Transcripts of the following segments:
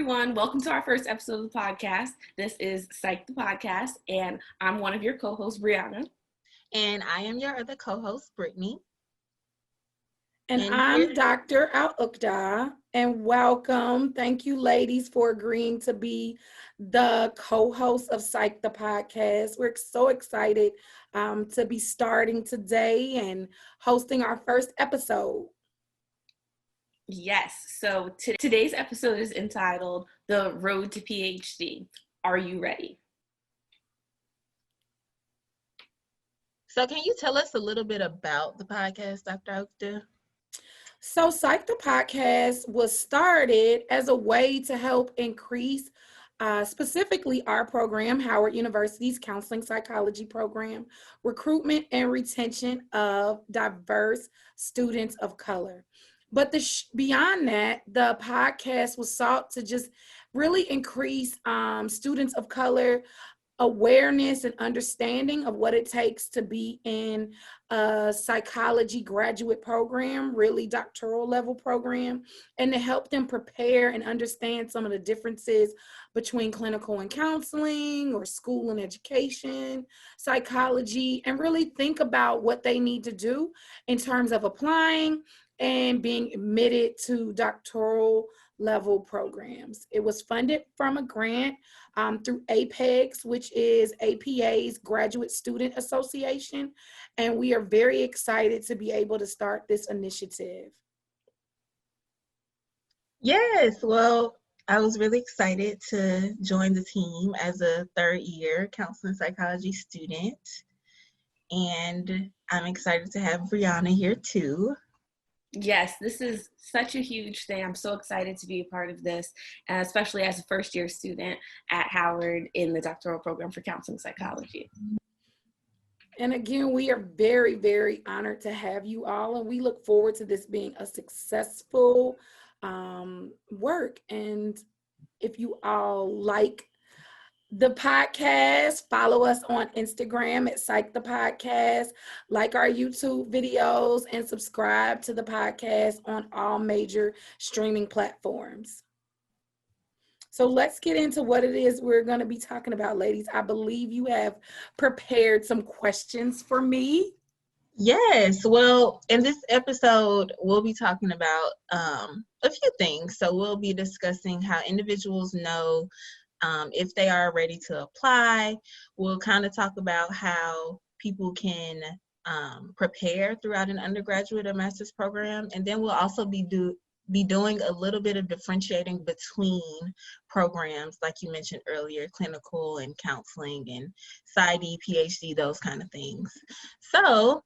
everyone. Welcome to our first episode of the podcast. This is Psych the Podcast, and I'm one of your co-hosts, Brianna. And I am your other co-host, Brittany. And I'm Dr. Al Uqdah, and welcome. Thank you, ladies, for agreeing to be the co-host of Psych the Podcast. We're so excited to be starting today and hosting our first episode. Yes, so today's episode is entitled The Road to PhD. Are you ready? So can you tell us a little bit about the podcast, Dr. Uqdah? So Psych the Podcast was started as a way to help increase specifically our program, Howard University's Counseling Psychology program, recruitment and retention of diverse students of color. But beyond that, the podcast was sought to just really increase students of color awareness and understanding of what it takes to be in a psychology graduate program, really doctoral level program, and to help them prepare and understand some of the differences between clinical and counseling or school and education, psychology, and really think about what they need to do in terms of applying and being admitted to doctoral level programs. It was funded from a grant through APEX, which is APA's Graduate Student Association, and we are very excited to be able to start this initiative. Yes, well, I was really excited to join the team as a third-year counseling psychology student, and I'm excited to have Brianna here too. Yes, this is such a huge thing. I'm so excited to be a part of this, especially as a first-year student at Howard in the doctoral program for counseling psychology. And again, we are very, very honored to have you all, and we look forward to this being a successful work. And if you all like the podcast, follow us on Instagram at Psych the Podcast, like our YouTube videos, and subscribe to the podcast on all major streaming platforms. So let's get into what it is we're going to be talking about, ladies. I believe you have prepared some questions for me. Yes, well, in this episode, we'll be talking about a few things. So we'll be discussing how individuals know if they are ready to apply. We'll kind of talk about how people can prepare throughout an undergraduate or master's program. And then we'll also be doing a little bit of differentiating between programs, like you mentioned earlier, clinical and counseling and PsyD, PhD, those kind of things. So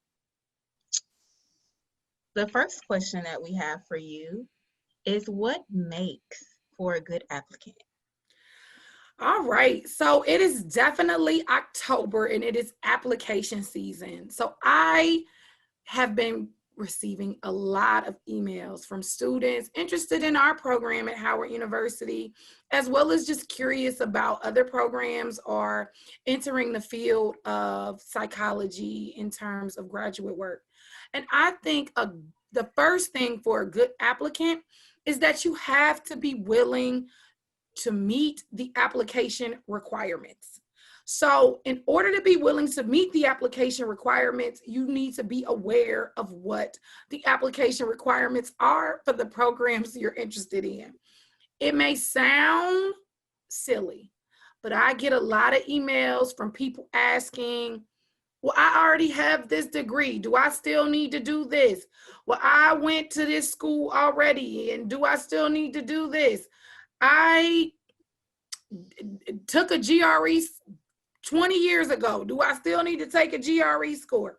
the first question that we have for you is, what makes for a good applicant? All right, so it is definitely October and it is application season. So I have been receiving a lot of emails from students interested in our program at Howard University, as well as just curious about other programs or entering the field of psychology in terms of graduate work. And I think the first thing for a good applicant is that you have to be willing to meet the application requirements. So in order to be willing to meet the application requirements, you need to be aware of what the application requirements are for the programs you're interested in. It may sound silly, but I get a lot of emails from people asking, well, I already have this degree. Do I still need to do this? Well, I went to this school already, and do I still need to do this? I took a GRE 20 years ago. Do I still need to take a GRE score?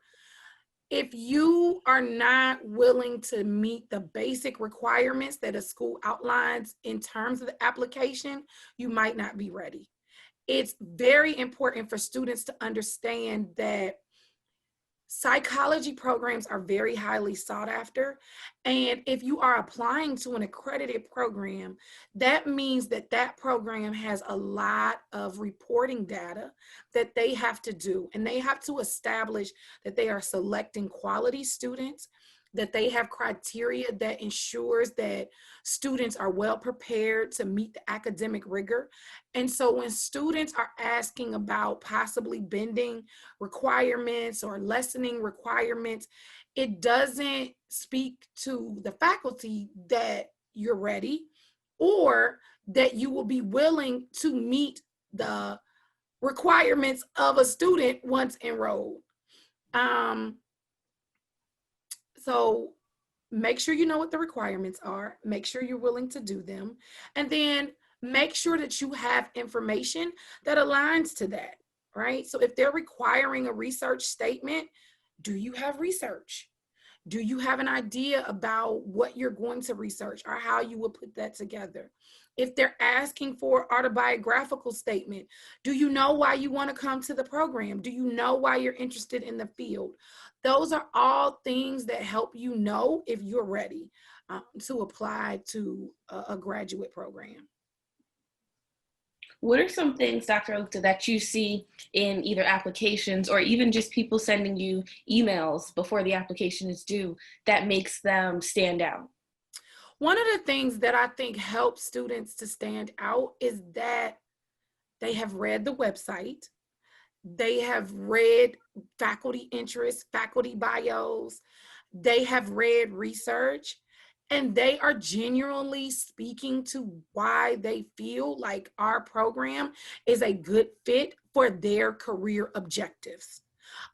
If you are not willing to meet the basic requirements that a school outlines in terms of the application, you might not be ready. It's very important for students to understand that psychology programs are very highly sought after. And if you are applying to an accredited program, that means that that program has a lot of reporting data that they have to do. And they have to establish that they are selecting quality students, that they have criteria that ensures that students are well prepared to meet the academic rigor. And so when students are asking about possibly bending requirements or lessening requirements, it doesn't speak to the faculty that you're ready or that you will be willing to meet the requirements of a student once enrolled. So make sure you know what the requirements are, make sure you're willing to do them, and then make sure that you have information that aligns to that, right? So if they're requiring a research statement, do you have research? Do you have an idea about what you're going to research or how you will put that together? If they're asking for autobiographical statement, do you know why you want to come to the program? Do you know why you're interested in the field? Those are all things that help you know if you're ready to apply to a graduate program. What are some things, Dr. Uqdah, that you see in either applications or even just people sending you emails before the application is due that makes them stand out? One of the things that I think helps students to stand out is that they have read the website, they have read faculty interests, faculty bios, they have read research, and they are genuinely speaking to why they feel like our program is a good fit for their career objectives.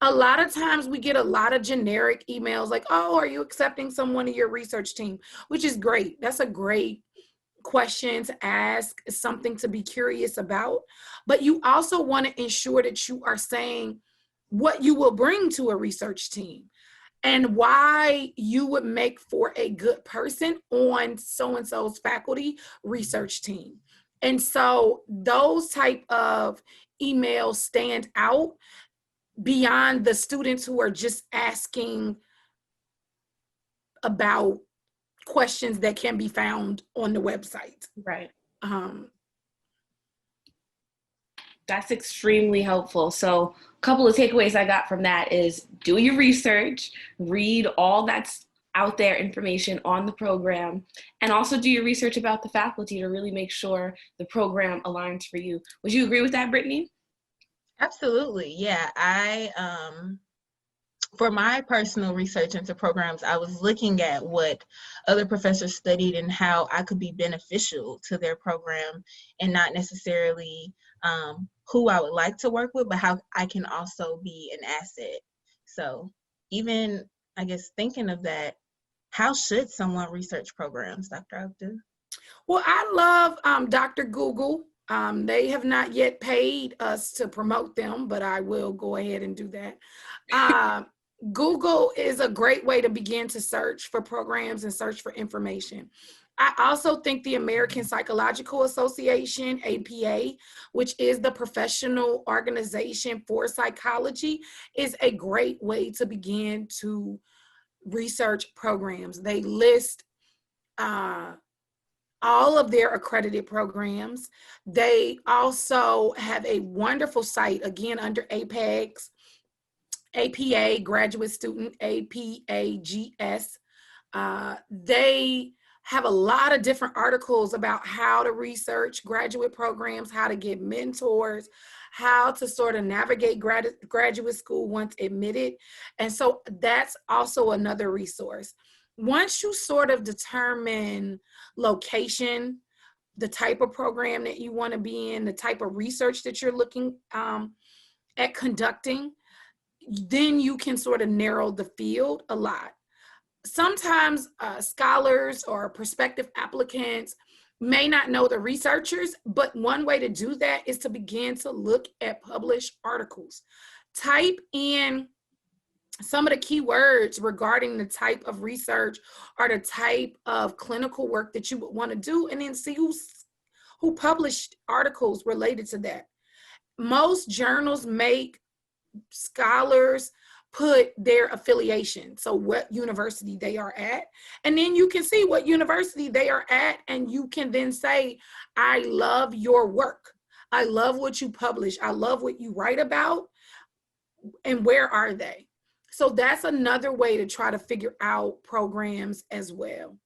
A lot of times we get a lot of generic emails like, oh, are you accepting someone to your research team? Which is great. That's a great question to ask, something to be curious about. But you also want to ensure that you are saying what you will bring to a research team and why you would make for a good person on so-and-so's faculty research team. And so those type of emails stand out beyond the students who are just asking about questions that can be found on the website. Right. That's extremely helpful. So a couple of takeaways I got from that is do your research, read all that's out there information on the program, and also do your research about the faculty to really make sure the program aligns for you. Would you agree with that, Brittany? Absolutely. Yeah. For my personal research into programs, I was looking at what other professors studied and how I could be beneficial to their program, and not necessarily who I would like to work with, but how I can also be an asset. So even, I guess, thinking of that, how should someone research programs, Dr. Uqdah? Well, I love Dr. Google. They have not yet paid us to promote them, but I will go ahead and do that. Google is a great way to begin to search for programs and search for information. I also think the American Psychological Association, APA, which is the professional organization for psychology, is a great way to begin to research programs. They list all of their accredited programs. They also have a wonderful site, again, under APEX, APA, graduate student, APAGS. They have a lot of different articles about how to research graduate programs, how to get mentors, how to sort of navigate graduate school once admitted. And so that's also another resource. Once you sort of determine location, the type of program that you want to be in, the type of research that you're looking at conducting, then you can sort of narrow the field a lot. Sometimes scholars or prospective applicants may not know the researchers, but one way to do that is to begin to look at published articles. Type in some of the keywords regarding the type of research or the type of clinical work that you would want to do, and then see who published articles related to that. Most journals make scholars put their affiliation, so what university they are at, and then you can see what university they are at, and you can then say, I love your work. I love what you publish. I love what you write about, and where are they? So that's another way to try to figure out programs as well.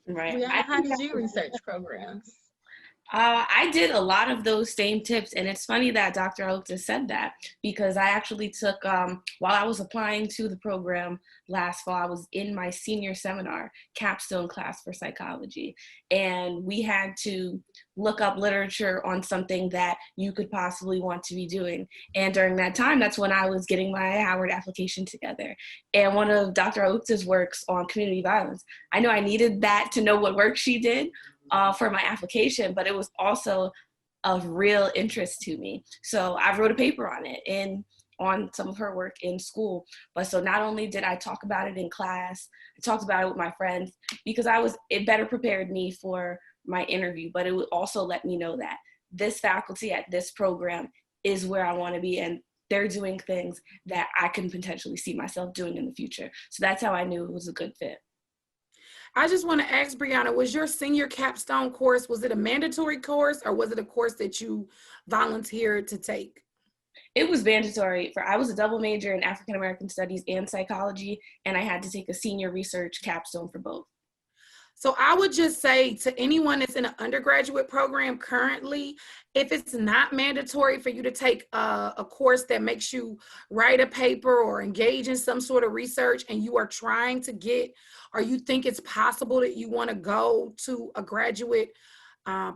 Right. Brianna, how did you research programs? I did a lot of those same tips, and it's funny that Dr. Al Uqdah said that, because I actually took, while I was applying to the program last fall, I was in my senior seminar, capstone class for psychology, and we had to look up literature on something that you could possibly want to be doing. And during that time, that's when I was getting my Howard application together. And one of Dr. Al Uqdah's works on community violence, I know I needed that to know what work she did for my application, but it was also of real interest to me. So I wrote a paper on it and on some of her work in school. But so not only did I talk about it in class, I talked about it with my friends, because it better prepared me for my interview, but it would also let me know that this faculty at this program is where I want to be, and they're doing things that I can potentially see myself doing in the future. So that's how I knew it was a good fit. I just want to ask Brianna, was your senior capstone course, was it a mandatory course, or was it a course that you volunteered to take? It was mandatory. I was a double major in African American Studies and psychology, and I had to take a senior research capstone for both. So I would just say to anyone that's in an undergraduate program currently, if it's not mandatory for you to take a course that makes you write a paper or engage in some sort of research, and you are trying to get, or you think it's possible that you want to go to a graduate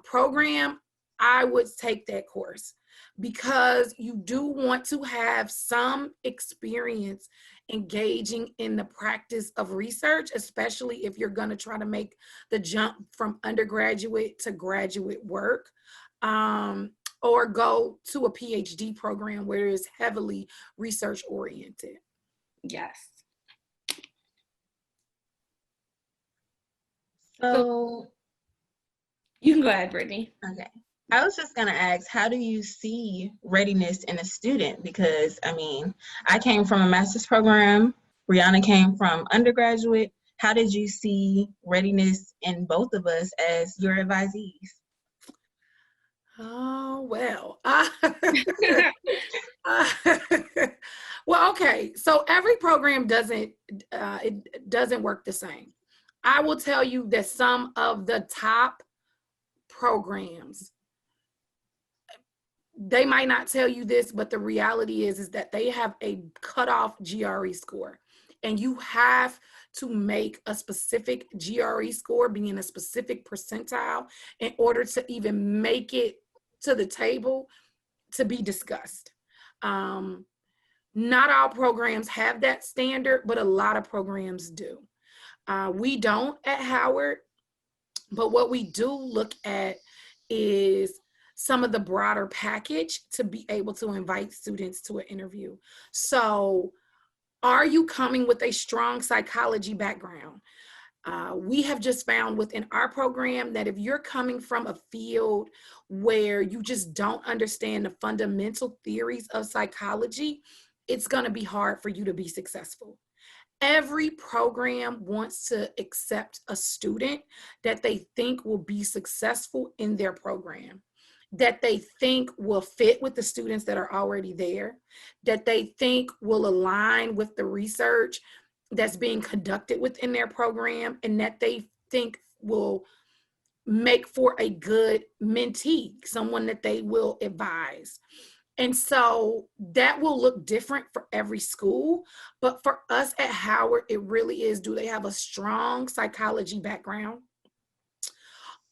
program, I would take that course, because you do want to have some experience engaging in the practice of research, especially if you're going to try to make the jump from undergraduate to graduate work, or go to a PhD program where it's heavily research oriented. Yes. So you can go ahead, Brittany. Okay. I was just going to ask, how do you see readiness in a student? Because, I mean, I came from a master's program. Brianna came from undergraduate. How did you see readiness in both of us as your advisees? Oh, well. Well, okay. So every program doesn't work the same. I will tell you that some of the top programs, they might not tell you this, but the reality is that they have a cutoff GRE score, and you have to make a specific GRE score, being in a specific percentile, in order to even make it to the table to be discussed. Not all programs have that standard, but a lot of programs do. We don't at Howard, but what we do look at is some of the broader package to be able to invite students to an interview. So, are you coming with a strong psychology background? We have just found within our program that if you're coming from a field where you just don't understand the fundamental theories of psychology, it's going to be hard for you to be successful. Every program wants to accept a student that they think will be successful in their program, that they think will fit with the students that are already there, that they think will align with the research that's being conducted within their program, and that they think will make for a good mentee, someone that they will advise. And so that will look different for every school. But for us at Howard, it really is, do they have a strong psychology background?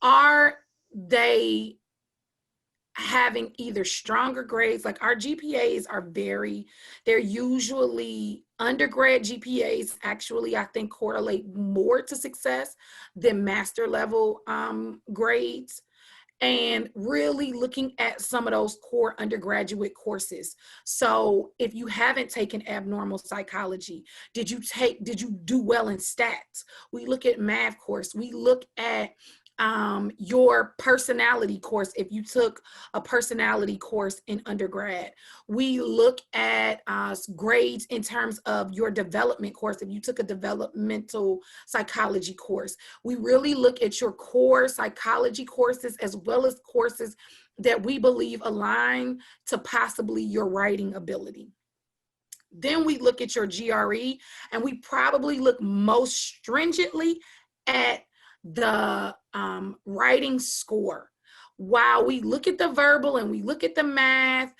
Are they having either stronger grades? Like our GPAs are they're usually undergrad GPAs actually, I think, correlate more to success than master level grades. And really looking at some of those core undergraduate courses. So if you haven't taken abnormal psychology, did you do well in stats? We look at math course. We look at your personality course if you took a personality course in undergrad. We look at grades in terms of your development course if you took a developmental psychology course. We really look at your core psychology courses as well as courses that we believe align to possibly your writing ability. Then we look at your GRE, and we probably look most stringently at the writing score. While we look at the verbal and we look at the math,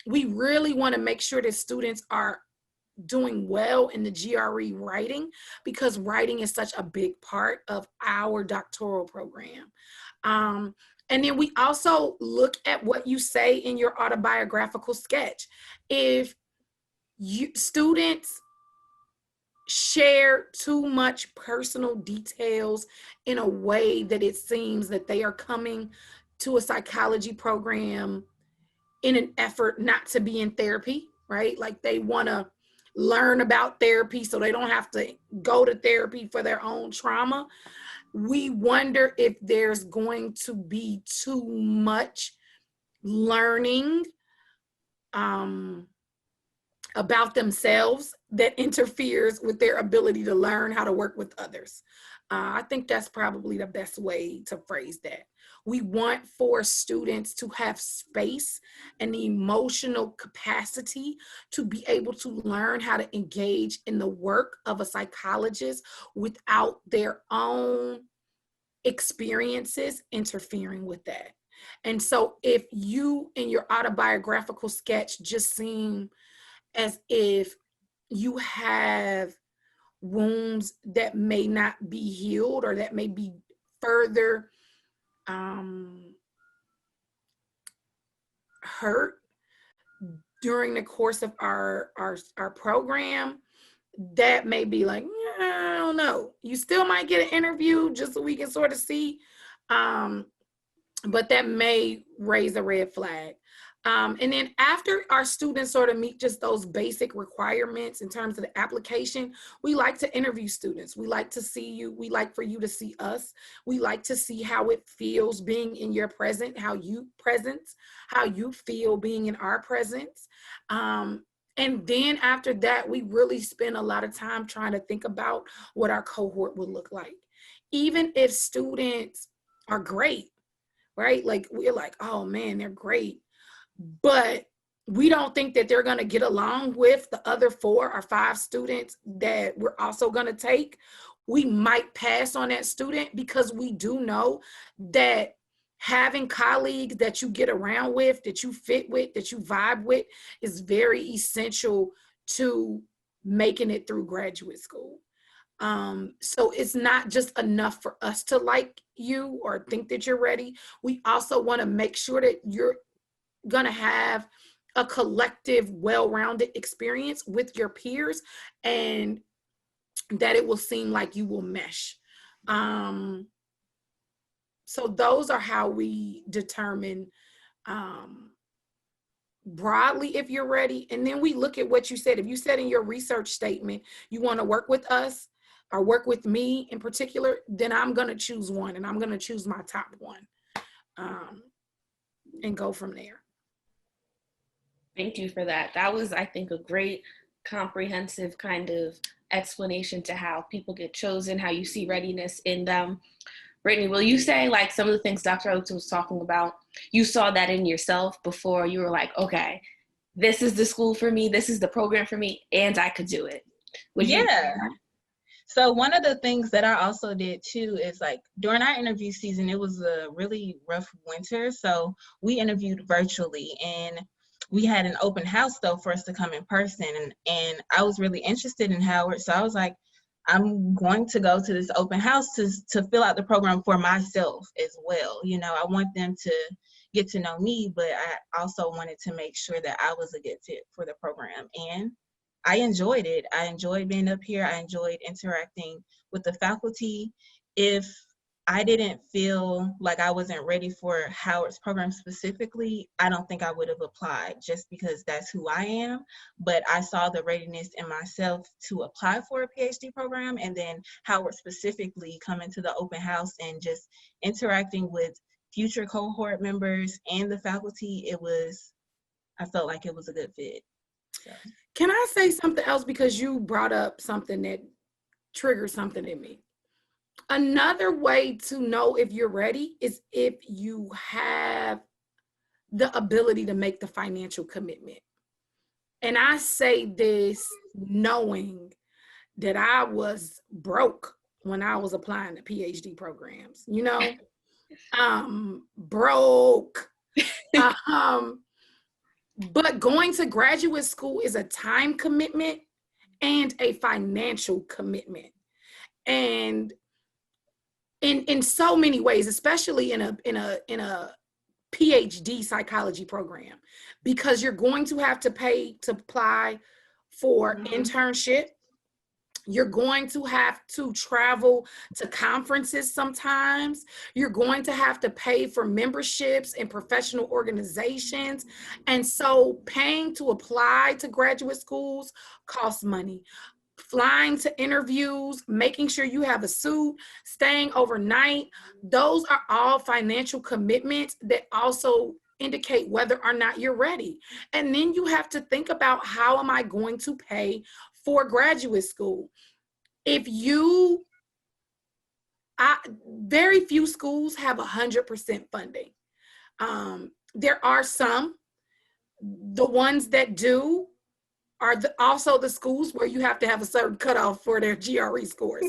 we really want to make sure that students are doing well in the GRE writing, because writing is such a big part of our doctoral program. And then we also look at what you say in your autobiographical sketch. If students share too much personal details in a way that it seems that they are coming to a psychology program in an effort not to be in therapy, right? Like they want to learn about therapy so they don't have to go to therapy for their own trauma. We wonder if there's going to be too much learning about themselves that interferes with their ability to learn how to work with others. I think that's probably the best way to phrase that. We want for students to have space and the emotional capacity to be able to learn how to engage in the work of a psychologist without their own experiences interfering with that. And so if you in your autobiographical sketch just seem as if you have wounds that may not be healed or that may be further hurt during the course of our program, that may be like, I don't know. You still might get an interview just so we can sort of see, but that may raise a red flag. And then after our students sort of meet just those basic requirements in terms of the application, we like to interview students. We like to see you. We like for you to see us. We like to see how it feels being in your presence, how you feel being in our presence. And then after that, we really spend a lot of time trying to think about what our cohort would look like. Even if students are great, right? Like we're like, oh man, they're great. But we don't think that they're going to get along with the other 4 or 5 students that we're also going to take. We might pass on that student because we do know that having colleagues that you get around with, that you fit with, that you vibe with is very essential to making it through graduate school. So it's not just enough for us to like you or think that you're ready. We also want to make sure that you're going to have a collective, well-rounded experience with your peers and that it will seem like you will mesh. So those are how we determine broadly if you're ready. And then we look at what you said. If you said in your research statement, you want to work with us or work with me in particular, then I'm going to choose one and I'm going to choose my top one and go from there. Thank you for that. That was, I think, a great comprehensive kind of explanation to how people get chosen, how you see readiness in them. Brittany, will you say like some of the things Dr. Oates was talking about, you saw that in yourself before you were like, okay, this is the school for me, this is the program for me, and I could do it? Yeah. So one of the things that I also did too is like during our interview season, it was a really rough winter. So we interviewed virtually and we had an open house though for us to come in person. And I was really interested in Howard. So I was like, I'm going to go to this open house to fill out the program for myself as well. You know, I want them to get to know me, but I also wanted to make sure that I was a good fit for the program. And I enjoyed it. I enjoyed being up here. I enjoyed interacting with the faculty. If I didn't feel like I wasn't ready for Howard's program specifically, I don't think I would have applied just because that's who I am. But I saw the readiness in myself to apply for a PhD program, and then Howard specifically coming to the open house and just interacting with future cohort members and the faculty, I felt like it was a good fit. So. Can I say something else, because you brought up something that triggered something in me? Another way to know if you're ready is if you have the ability to make the financial commitment. And I say this knowing that I was broke when I was applying to PhD programs, you know, broke. But going to graduate school is a time commitment and a financial commitment. And in so many ways, especially in a PhD psychology program, because you're going to have to pay to apply for internship. You're going to have to travel to conferences sometimes. You're going to have to pay for memberships in professional organizations. And so paying to apply to graduate schools costs money. Flying to interviews, making sure you have a suit, staying overnight, those are all financial commitments that also indicate whether or not you're ready. And then you have to think about, how am I going to pay for graduate school? Very few schools have 100% funding. There are some. The ones that do are also the schools where you have to have a certain cutoff for their GRE scores.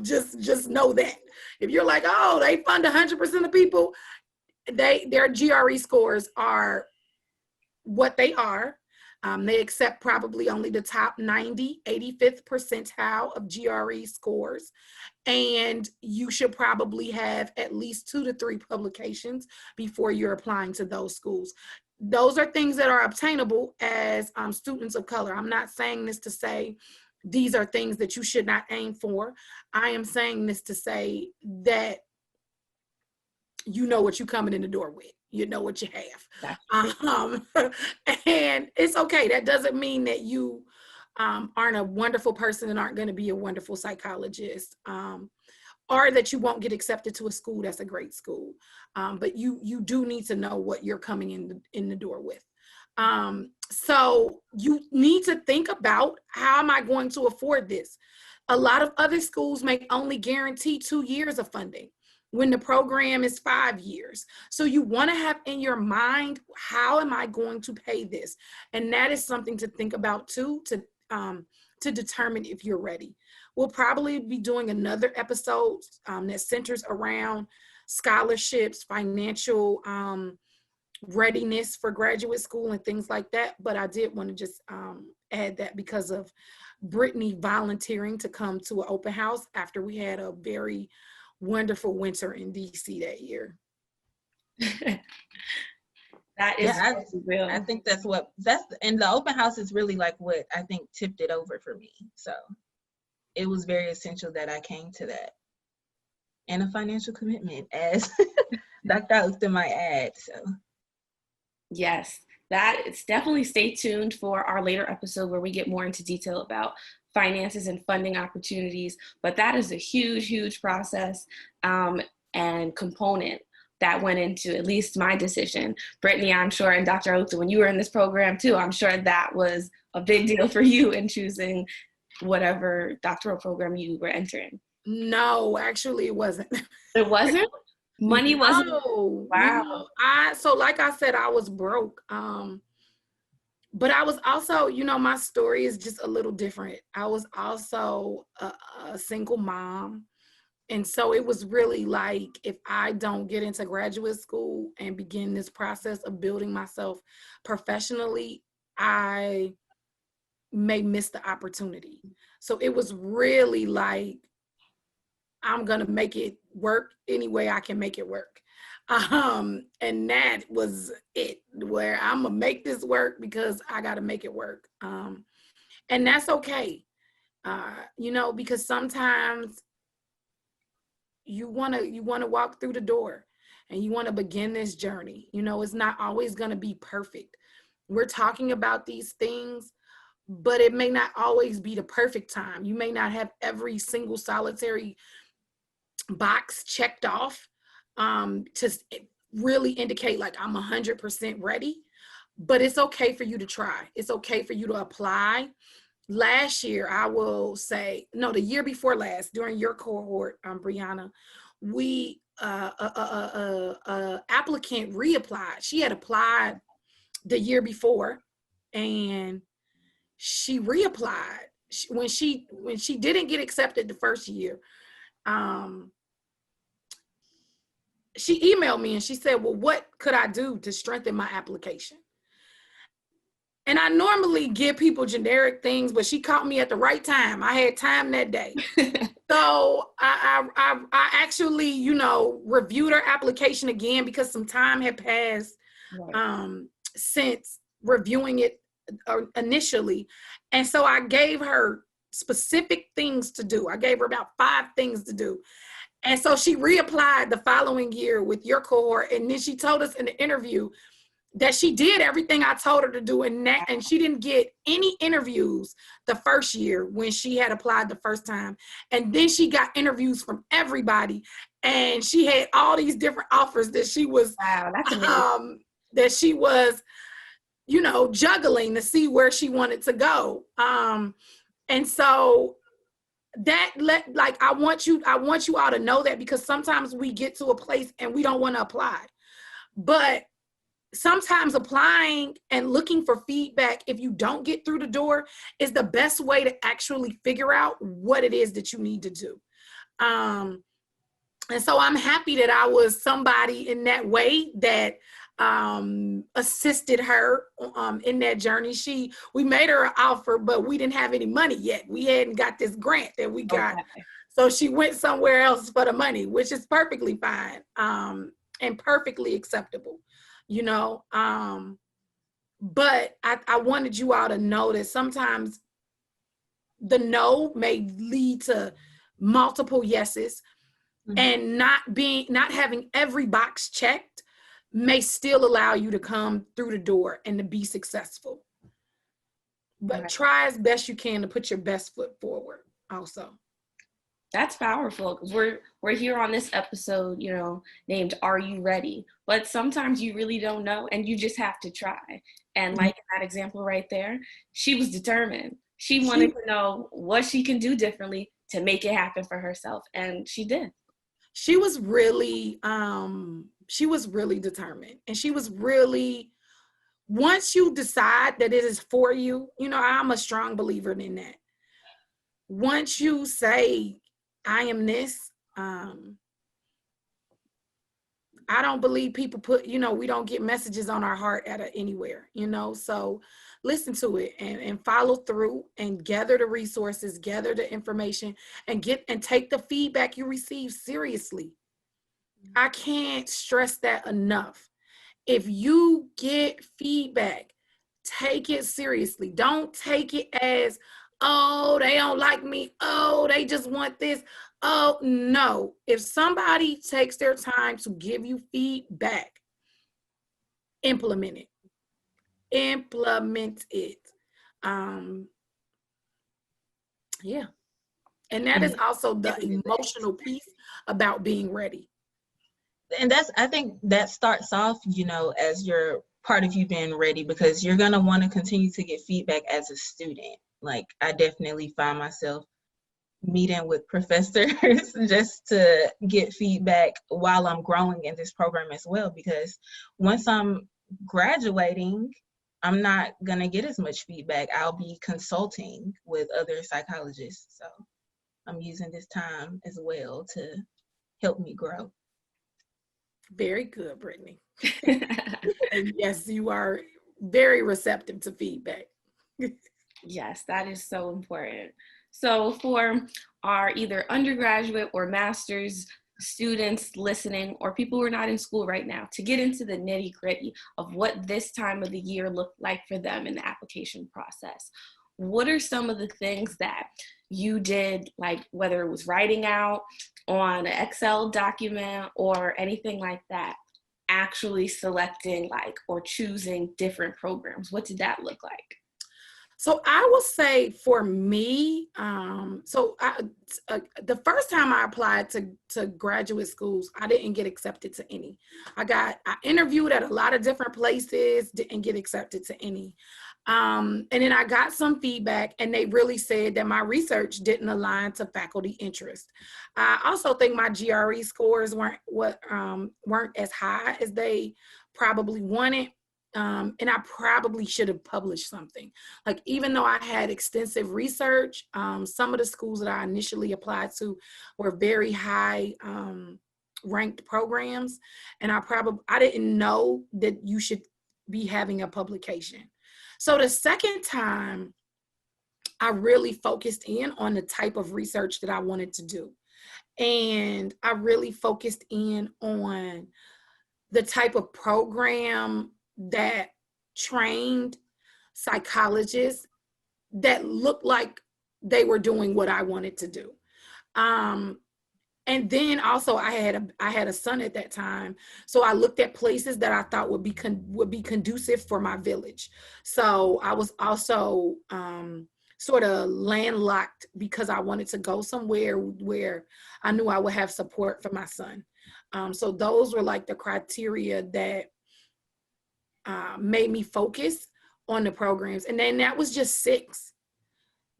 Just know that. If you're like, oh, they fund 100% of people, their GRE scores are what they are. They accept probably only the top 90, 85th percentile of GRE scores. And you should probably have at least 2 to 3 publications before you're applying to those schools. Those are things that are obtainable as students of color. I'm not saying this to say these are things that you should not aim for. I am saying this to say that you know what you're coming in the door with. You know what you have. And it's okay. That doesn't mean that you aren't a wonderful person and aren't going to be a wonderful psychologist, or that you won't get accepted to a school that's a great school. But you do need to know what you're coming in the door with. So you need to think about, how am I going to afford this? A lot of other schools may only guarantee 2 years of funding when the program is 5 years. So you want to have in your mind, how am I going to pay this? And that is something to think about too, to determine if you're ready. We'll probably be doing another episode that centers around scholarships, financial readiness for graduate school and things like that. But I did want to just add that because of Brittany volunteering to come to an open house after we had a very wonderful winter in DC that year. That is real. I think and the open house is really like what I think tipped it over for me. So it was very essential that I came to that. And a financial commitment, as Dr. Uqdah might add. So yes, it's definitely, stay tuned for our later episode where we get more into detail about finances and funding opportunities. But that is a huge process and component that went into at least my decision. Brittany, I'm sure, and Dr. Uqdah, when you were in this program too, I'm sure that was a big deal for you in choosing whatever doctoral program you were entering. No, actually it wasn't. It wasn't? Money wasn't? No. Wow. So like I said, I was broke. But I was also, my story is just a little different. I was also a single mom. And so it was really like, if I don't get into graduate school and begin this process of building myself professionally, I may miss the opportunity. So it was really like, I'm going to make it work any way I can make it work. And that was it, where I'm going to make this work because I got to make it work. And that's okay. Because sometimes you want to walk through the door and you want to begin this journey. It's not always going to be perfect. We're talking about these things, but it may not always be the perfect time. You may not have every single solitary box checked off to really indicate like I'm 100% ready, but it's okay for you to try. It's okay for you to apply. Last year, I will say, no, the year before last, during your cohort, Brianna, we, applicant reapplied. She had applied the year before and she reapplied. When she didn't get accepted the first year, she emailed me and she said, well, what could I do to strengthen my application? And I normally give people generic things, but she caught me at the right time. I had time that day. So I actually, you know, reviewed her application again because some time had passed since reviewing it initially. And so I gave her specific things to do. I gave her about 5 things to do. And so she reapplied the following year with your cohort. And then she told us in the interview that she did everything I told her to do, and she didn't get any interviews the first year when she had applied the first time. And then she got interviews from everybody, and she had all these different offers that she was you know, juggling to see where she wanted to go. And so I want you all to know that, because sometimes we get to a place and we don't want to apply. But sometimes applying and looking for feedback, if you don't get through the door, is the best way to actually figure out what it is that you need to do. And so I'm happy that I was somebody in that way that assisted her in that journey. We made her an offer, but we didn't have any money yet. We hadn't got this grant that we got. Okay. So she went somewhere else for the money, which is perfectly fine and perfectly acceptable. You know, but I wanted you all to know that sometimes the no may lead to multiple yeses, and not having every box checked may still allow you to come through the door and to be successful. But try as best you can to put your best foot forward also. That's powerful, because we're here on this episode, you know, named Are You Ready? But sometimes you really don't know, and you just have to try. And like in that example right there, she was determined. She wanted to know what she can do differently to make it happen for herself, and she did. She was really determined, and she was really, once you decide that it is for you, you know, I'm a strong believer in that. Once you say, I am this, I don't believe people put, you know, we don't get messages on our heart anywhere, you know, so listen to it and follow through and gather the resources, gather the information, and take the feedback you receive seriously. I can't stress that enough. If you get feedback, take it seriously. Don't take it as, oh, they don't like me. Oh, they just want this. Oh, no. If somebody takes their time to give you feedback, implement it. Implement it. Yeah. And that is also the emotional piece about being ready. And I think that starts off, you know, as your part of you being ready, because you're going to want to continue to get feedback as a student. Like, I definitely find myself meeting with professors just to get feedback while I'm growing in this program as well, because once I'm graduating, I'm not going to get as much feedback. I'll be consulting with other psychologists. So I'm using this time as well to help me grow. Very good, Brittany. And yes, you are very receptive to feedback. Yes, that is so important. So for our either undergraduate or master's students listening, or people who are not in school right now, to get into the nitty-gritty of what this time of the year looked like for them in the application process, what are some of the things that you did, like whether it was writing out on an Excel document or anything like that, actually selecting or choosing different programs? What did that look like? So I will say for me, the first time I applied to graduate schools, I didn't get accepted to any. I interviewed at a lot of different places, didn't get accepted to any. And then I got some feedback, and they really said that my research didn't align to faculty interest. I also think my GRE scores weren't as high as they probably wanted. and I probably should have published something. Like, even though I had extensive research, some of the schools that I initially applied to were very high ranked programs, and I didn't know that you should be having a publication. So the second time, I really focused in on the type of research that I wanted to do. And I really focused in on the type of program that trained psychologists that looked like they were doing what I wanted to do. And then also I had a son at that time, so I looked at places that I thought would be conducive for my village. So I was also sort of landlocked because I wanted to go somewhere where I knew I would have support for my son. So those were like the criteria that made me focus on the programs. And then that was just 6.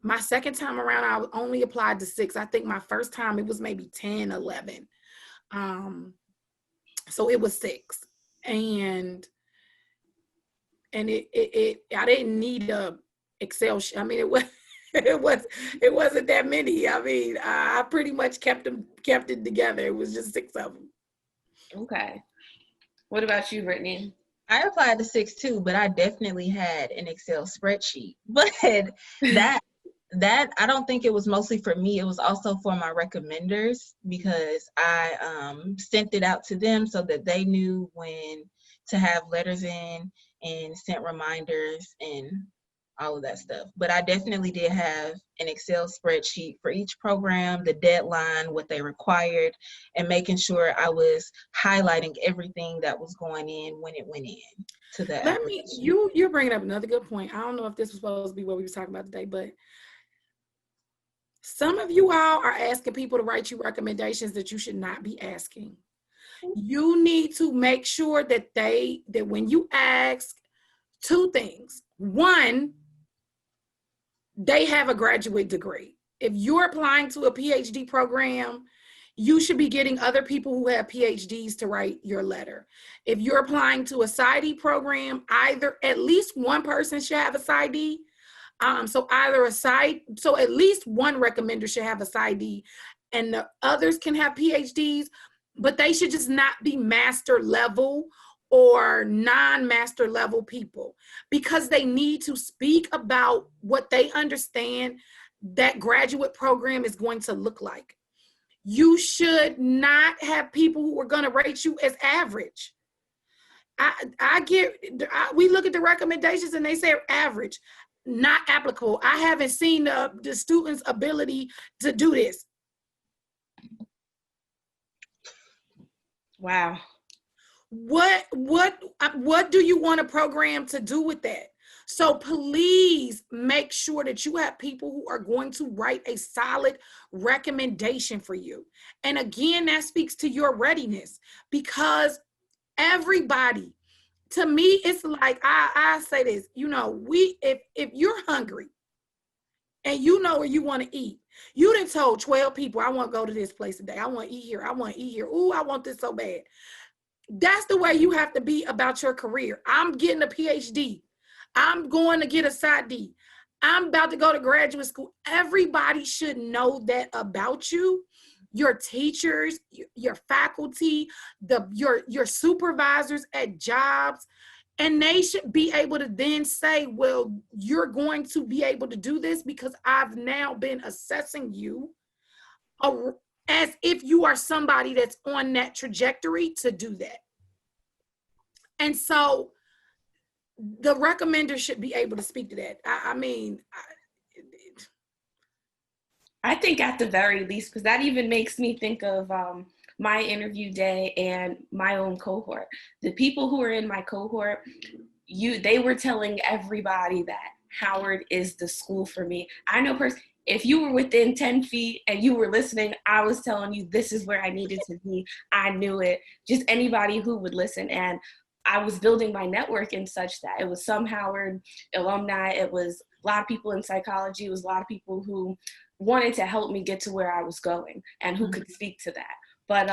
My second time around, I only applied to 6. I think my first time it was maybe 10, 11. So it was 6. And I didn't need a Excel sheet. I mean, it wasn't that many. I mean, I pretty much kept it together. It was just 6 of them. Okay. What about you, Brittany? I applied to 6 too, but I definitely had an Excel spreadsheet. But that I don't think it was mostly for me. It was also for my recommenders, because I sent it out to them so that they knew when to have letters in and sent reminders and all of that stuff. But I definitely did have an Excel spreadsheet for each program, the deadline, what they required, and making sure I was highlighting everything that was going in when it went in to the application. You're bringing up another good point. I don't know if this was supposed to be what we were talking about today, but some of you all are asking people to write you recommendations that you should not be asking. You need to make sure that when you ask, 2 things. 1, they have a graduate degree. If you're applying to a PhD program, you should be getting other people who have PhDs to write your letter. If you're applying to a PsyD program, at least one person should have a PsyD. So at least one recommender should have a PsyD, and the others can have PhDs, but they should just not be master level or non-master level people, because they need to speak about what they understand that graduate program is going to look like. You should not have people who are going to rate you as average. We look at the recommendations and they say average. Not applicable. I haven't seen the student's ability to do this. Wow. What do you want a program to do with that? So please make sure that you have people who are going to write a solid recommendation for you. And again, that speaks to your readiness, because everybody, to me, it's like, I say this, if you're hungry and you know where you want to eat, you done told 12 people, I want to go to this place today. I want to eat here. I want to eat here. Ooh, I want this so bad. That's the way you have to be about your career. I'm getting a PhD. I'm going to get a PsyD. I'm about to go to graduate school. Everybody should know that about you. Your teachers, your faculty, your supervisors at jobs, and they should be able to then say, well, you're going to be able to do this because I've now been assessing you as if you are somebody that's on that trajectory to do that. And so the recommender should be able to speak to that. I think at the very least, because that even makes me think of my interview day and my own cohort. The people who are in my cohort, they were telling everybody that Howard is the school for me. I know if you were within 10 feet and you were listening, I was telling you this is where I needed to be. I knew it. Just anybody who would listen. And I was building my network in such that it was some Howard alumni. It was a lot of people in psychology. It was a lot of people who wanted to help me get to where I was going and who could speak to that. But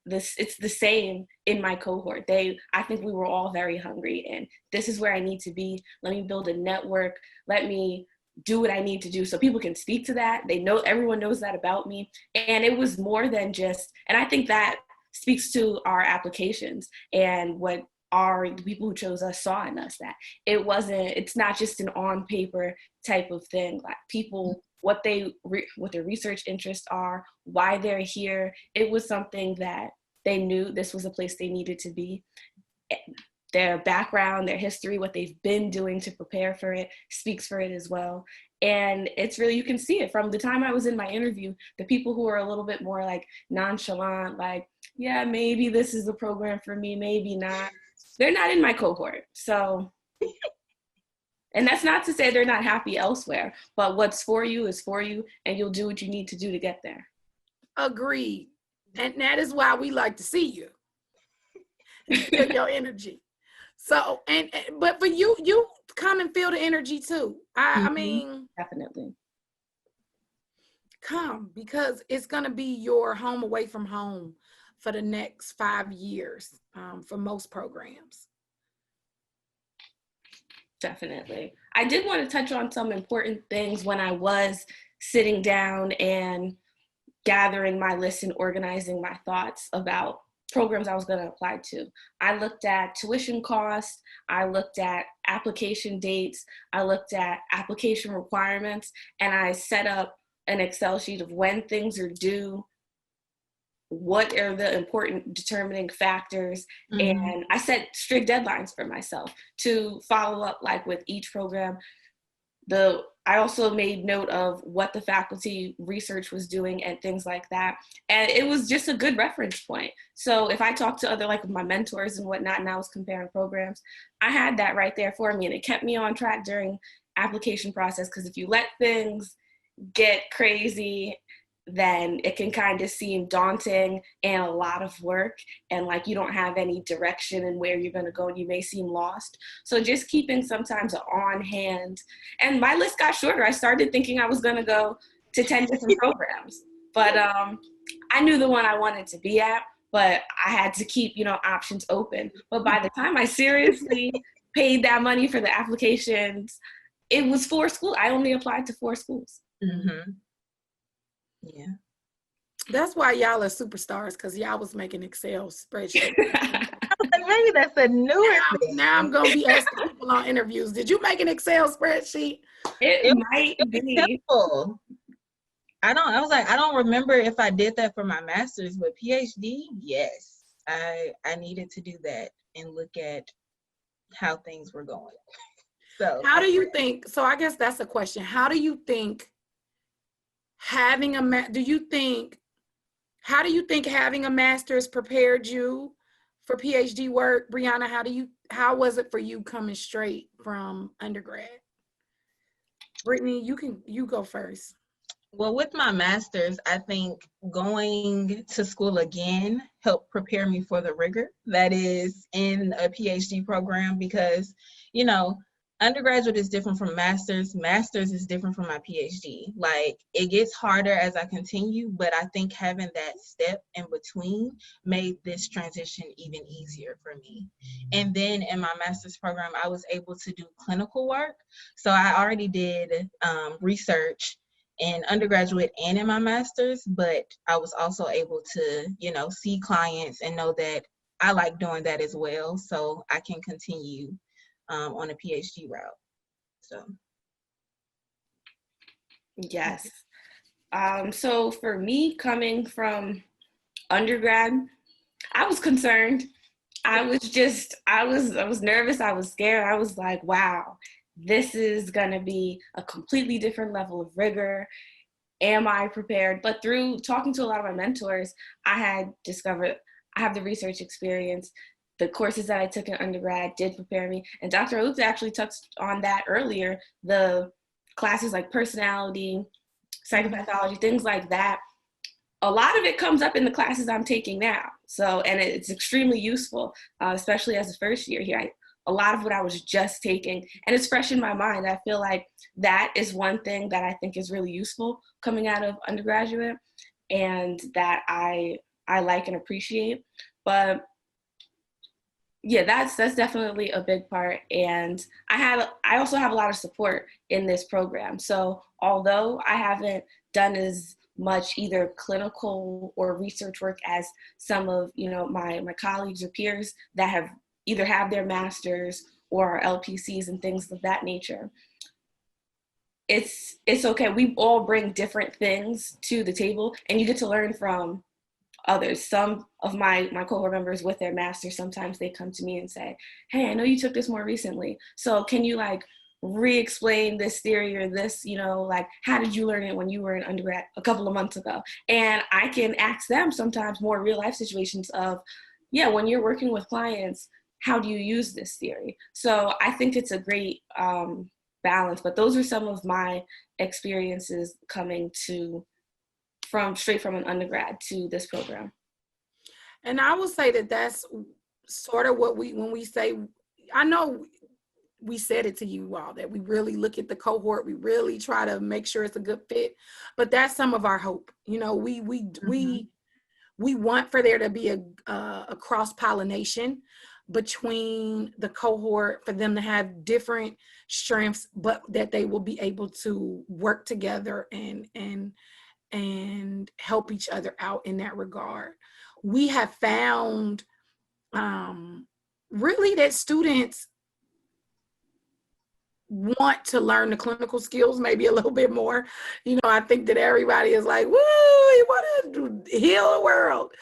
it's the same in my cohort. I think we were all very hungry, and this is where I need to be. Let me build a network. Let me do what I need to do so people can speak to that. Everyone knows that about me. And it was more than just, and I think that speaks to our applications and what the people who chose us saw in us, that it's not just an on paper type of thing. Like people, what their research interests are, why they're here. It was something that they knew this was a place they needed to be. Their background, their history, what they've been doing to prepare for it speaks for it as well. And it's really, you can see it from the time I was in my interview, the people who are a little bit more like nonchalant, like, yeah, maybe this is a program for me, maybe not. They're not in my cohort. So, and that's not to say they're not happy elsewhere, but what's for you is for you, and you'll do what you need to do to get there. Agreed. And that is why we like to see you. Feel your energy. So, but for you come and feel the energy too. I mean, definitely come, because it's going to be your home away from home for the next 5 years for most programs. Definitely. I did want to touch on some important things when I was sitting down and gathering my list and organizing my thoughts about programs I was going to apply to. I looked at tuition costs, I looked at application dates, I looked at application requirements, and I set up an Excel sheet of when things are due, what are the important determining factors, and I set strict deadlines for myself to follow up, like with each program. I also made note of what the faculty research was doing and things like that. And it was just a good reference point. So if I talked to other, like my mentors and whatnot, and I was comparing programs, I had that right there for me. And it kept me on track during application process. Because if you let things get crazy, then it can kind of seem daunting and a lot of work, and like you don't have any direction in where you're going to go, and you may seem lost. So just keeping sometimes on hand. And my list got shorter. I started thinking I was going to go to 10 different programs, but I knew the one I wanted to be at, but I had to keep, options open. But by the time I seriously paid that money for the applications, it was 4 schools. I only applied to 4 schools. Yeah. That's why y'all are superstars, because y'all was making Excel spreadsheets. Maybe that's a newer thing. Now I'm going to be asking people on interviews, did you make an Excel spreadsheet? It might be. Simple. I don't remember if I did that for my master's, but PhD, yes. I needed to do that and look at how things were going. So how do you think, so I guess that's a question. How do you think having a master's prepared you for PhD work? Brianna, how was it for you coming straight from undergrad? Brittany, you go first. Well, with my master's, I think going to school again helped prepare me for the rigor that is in a PhD program, because, undergraduate is different from master's. Master's is different from my PhD. Like, it gets harder as I continue, but I think having that step in between made this transition even easier for me. And then in my master's program, I was able to do clinical work. So I already did research in undergraduate and in my master's, but I was also able to, see clients and know that I like doing that as well. So I can continue on a PhD route. So. Yes. So for me, coming from undergrad, I was concerned. I was nervous. I was scared. I was like, wow, this is going to be a completely different level of rigor. Am I prepared? But through talking to a lot of my mentors, I had discovered I have the research experience. The courses that I took in undergrad did prepare me. And Dr. Uqdah actually touched on that earlier. The classes like personality, psychopathology, things like that. A lot of it comes up in the classes I'm taking now. So, and it's extremely useful, especially as a first year here. A lot of what I was just taking, and it's fresh in my mind. I feel like that is one thing that I think is really useful coming out of undergraduate, and that I I like and appreciate. But yeah, that's definitely a big part. And I also have a lot of support in this program. So although I haven't done as much either clinical or research work as some of, you know, my colleagues or peers that have their masters or are LPCs and things of that nature, it's okay. We all bring different things to the table, and you get to learn from others. Some of my cohort members with their masters, sometimes they come to me and say, hey, I know you took this more recently, so can you like re-explain this theory or this, you know, like how did you learn it when you were in undergrad a couple of months ago? And I can ask them sometimes more real life situations of, yeah, when you're working with clients, how do you use this theory? So I think it's a great balance. But those are some of my experiences coming straight from an undergrad to this program. And I will say that that's sort of what when we say, I know we said it to you all, that we really look at the cohort, we really try to make sure it's a good fit, but that's some of our hope. You know, we want for there to be a cross-pollination between the cohort, for them to have different strengths, but that they will be able to work together and help each other out in that regard. We have found really that students want to learn the clinical skills maybe a little bit more. You know, I think that everybody is like, woo, you want to heal the world.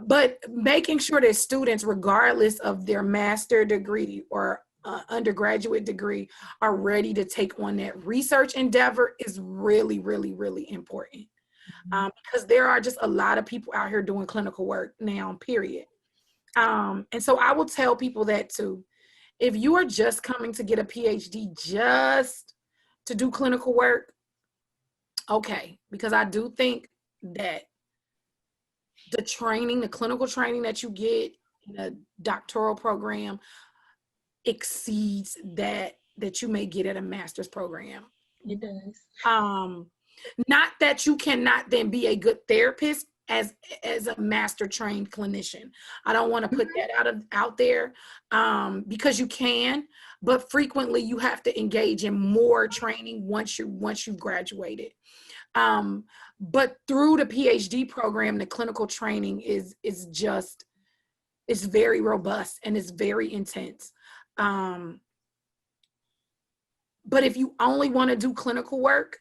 But making sure that students, regardless of their master degree or undergraduate degree, are ready to take on that research endeavor is really, really, really important. Because there are just a lot of people out here doing clinical work now, period. And so I will tell people that too. If you are just coming to get a PhD just to do clinical work, okay, because I do think that the clinical training that you get in a doctoral program exceeds that you may get at a master's program. It does. Not that you cannot then be a good therapist as a master trained clinician. I don't want to put that out there because you can, but frequently you have to engage in more training once you've graduated. But through the PhD program, the clinical training is very robust and it's very intense. But if you only want to do clinical work,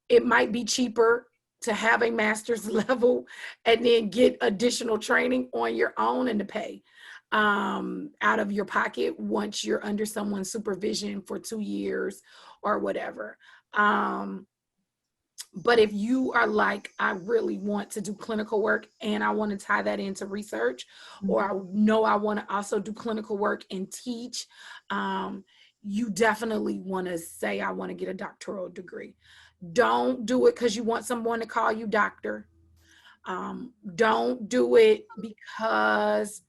it might be cheaper to have a master's level and then get additional training on your own and to pay out of your pocket once you're under someone's supervision for 2 years or whatever. But if you are like, I really want to do clinical work and I want to tie that into research, or I know I want to also do clinical work and teach, you definitely want to say, I want to get a doctoral degree. Don't do it because you want someone to call you doctor. Don't do it because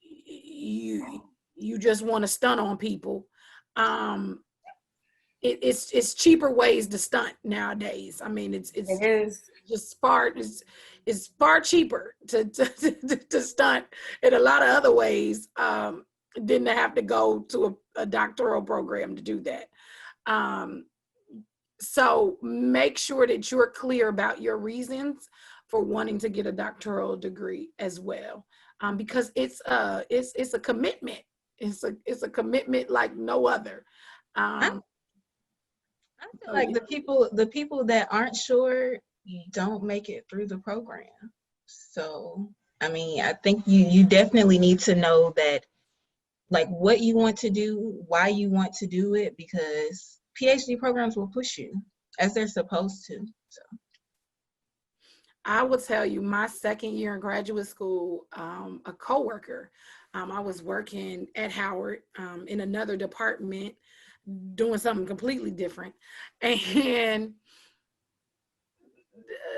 you just want to stunt on people. It's cheaper ways to stunt nowadays. I mean, it is just it's far cheaper to stunt in a lot of other ways than to have to go to a doctoral program to do that. So make sure that you're clear about your reasons for wanting to get a doctoral degree as well, because it's a commitment. It's a commitment like no other. I feel like the people that aren't sure don't make it through the program. So, I mean, I think you definitely need to know that, like, what you want to do, why you want to do it, because PhD programs will push you as they're supposed to. So, I will tell you, my second year in graduate school, a coworker, I was working at Howard in another department, doing something completely different, and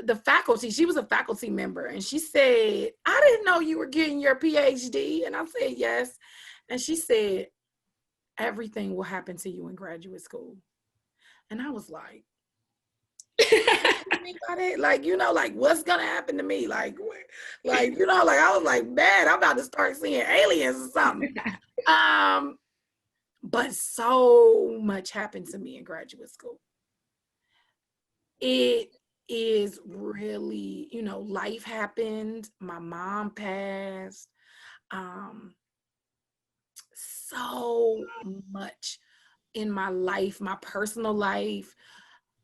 the faculty, she was a faculty member, and she said, I didn't know you were getting your PhD. And I said, yes. And she said, everything will happen to you in graduate school. And I was like, Like, you know, like what's gonna happen to me? Like, you know, like I was like, man, I'm about to start seeing aliens or something. But so much happened to me in graduate school. It is really, you know, life happened. My mom passed. So much in my life, my personal life,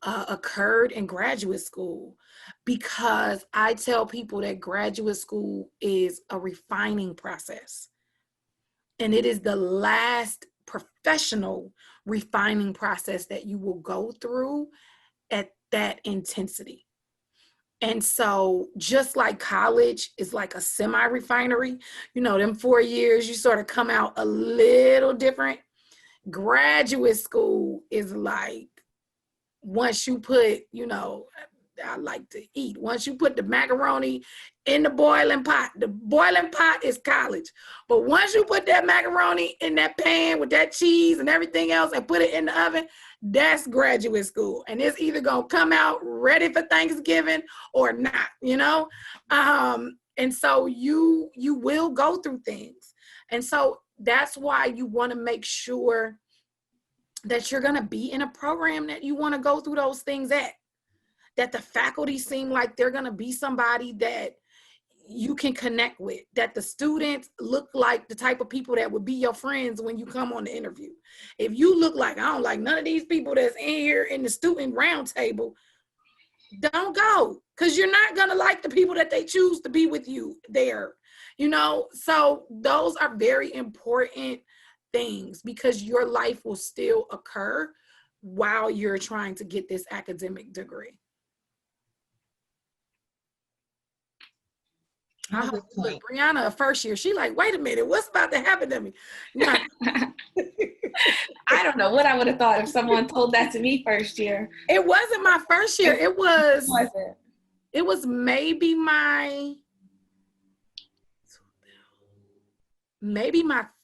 occurred in graduate school, because I tell people that graduate school is a refining process. And it is the last professional refining process that you will go through at that intensity. And so just like college is like a semi-refinery, you know, them 4 years, you sort of come out a little different. Graduate school is like, once you put, you know, I like to eat. Once you put the macaroni in the boiling pot is college. But once you put that macaroni in that pan with that cheese and everything else and put it in the oven, that's graduate school. And it's either going to come out ready for Thanksgiving or not, you know? And so you will go through things. And so that's why you want to make sure that you're going to be in a program that you want to go through those things at. That the faculty seem like they're going to be somebody that you can connect with, that the students look like the type of people that would be your friends when you come on the interview. If you look like, I don't like none of these people that's in here in the student round table, don't go, because you're not going to like the people that they choose to be with you there, you know? So those are very important things, because your life will still occur while you're trying to get this academic degree. I hope Brianna, a first year, she like, wait a minute, what's about to happen to me? No. I don't know what I would have thought if someone told that to me first year. It wasn't my first year. It was maybe my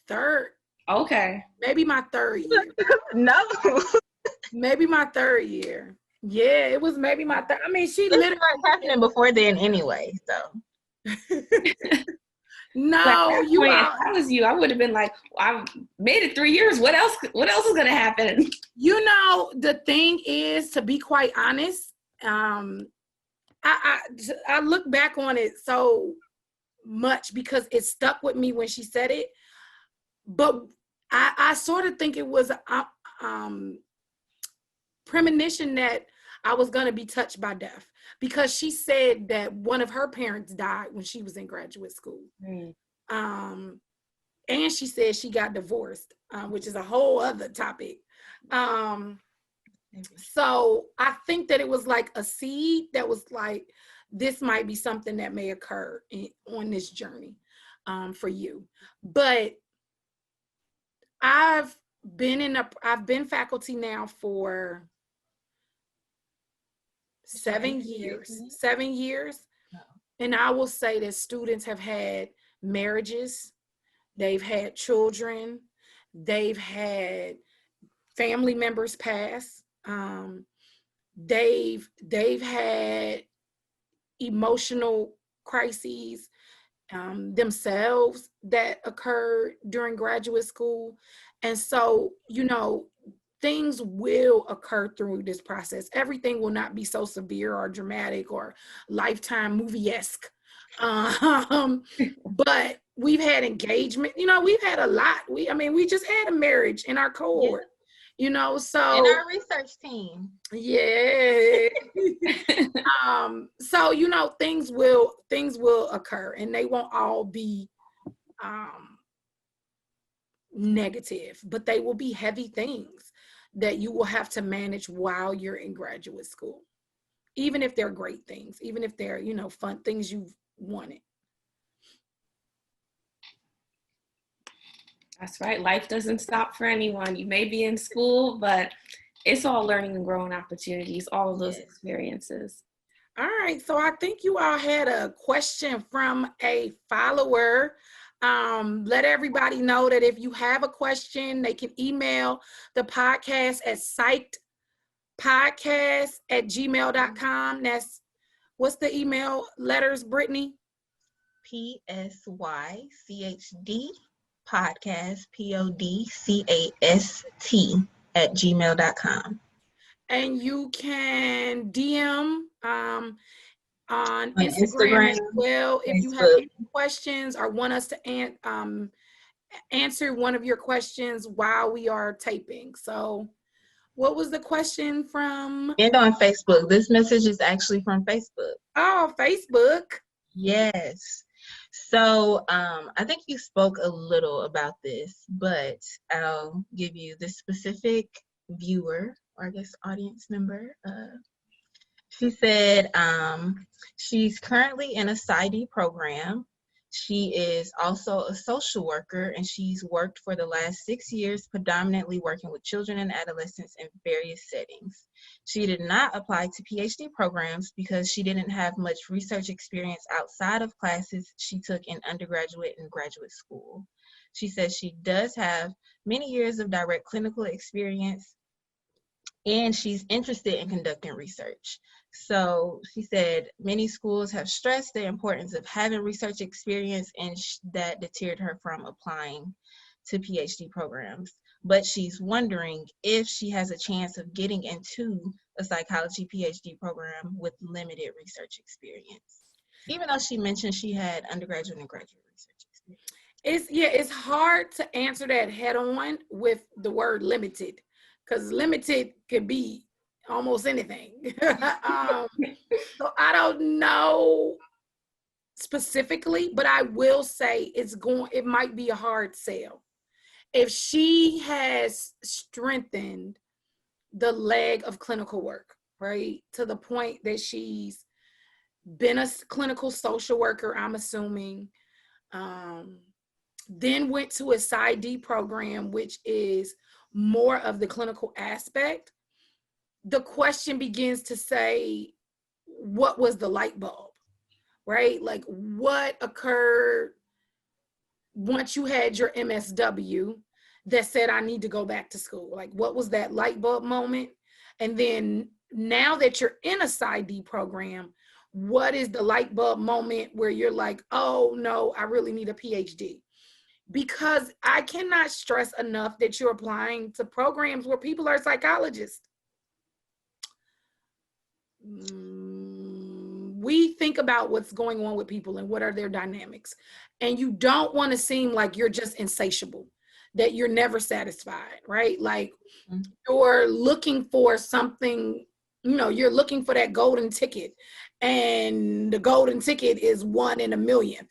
third. Okay. Maybe my third year. No. Maybe my third year. Yeah, it was maybe my third. I mean, she literally happening before then anyway, so. No, you if I was you, I would have been like, well, I made it 3 years. What else is going to happen? You know, the thing is, to be quite honest, I look back on it so much because it stuck with me when she said it. But I sort of think it was premonition that I was going to be touched by death, because she said that one of her parents died when she was in graduate school. And she said she got divorced, which is a whole other topic. So I think that it was like a seed that was like, this might be something that may occur on this journey for you. But I've been faculty now for 7 years. 7 years. And I will say that students have had marriages, they've had children, they've had family members pass, they've had emotional crises themselves that occurred during graduate school. And so, you know, things will occur through this process. Everything will not be so severe or dramatic or Lifetime movie-esque. But we've had engagement, you know, we've had a lot. We just had a marriage in our cohort, you know, so. In our research team. Yeah. So, you know, things will occur, and they won't all be negative, but they will be heavy things that you will have to manage while you're in graduate school, even if they're great things, even if they're, you know, fun things you've wanted. That's right. Life doesn't stop for anyone. You may be in school, but it's all learning and growing opportunities, all of those experiences. All right. So I think you all had a question from a follower. Let everybody know that if you have a question, they can email the podcast at podcast@gmail.com. That's, what's the email letters, Brittany? PSYCHD podcast, PODCAST @gmail.com. And you can DM on Instagram as Instagram, well if you have Facebook. any questions or want us to answer one of your questions while we are taping. So what was the question from? And on Facebook. This message is actually from Facebook. Oh, Facebook. Yes. So I think you spoke a little about this, but I'll give you the specific viewer, or I guess audience member. She said she's currently in a PsyD program. She is also a social worker, and she's worked for the last 6 years, predominantly working with children and adolescents in various settings. She did not apply to PhD programs because she didn't have much research experience outside of classes she took in undergraduate and graduate school. She says she does have many years of direct clinical experience, and she's interested in conducting research. So she said many schools have stressed the importance of having research experience, and that deterred her from applying to PhD programs. But she's wondering if she has a chance of getting into a psychology PhD program with limited research experience, even though she mentioned she had undergraduate and graduate research experience. It's hard to answer that head on with the word limited, because limited could be almost anything. So I don't know specifically, but I will say it might be a hard sell. If she has strengthened the leg of clinical work, right, to the point that she's been a clinical social worker, I'm assuming, then went to a PsyD program, which is more of the clinical aspect, the question begins to say, what was the light bulb, right? Like, what occurred once you had your MSW that said, I need to go back to school? Like, what was that light bulb moment? And then now that you're in a PsyD program, what is the light bulb moment where you're like, oh no, I really need a PhD? Because I cannot stress enough that you're applying to programs where people are psychologists. We think about what's going on with people and what are their dynamics. And you don't want to seem like you're just insatiable, that you're never satisfied, right? Like you're looking for something, you're looking for that golden ticket, and the golden ticket is 1 in a millionth.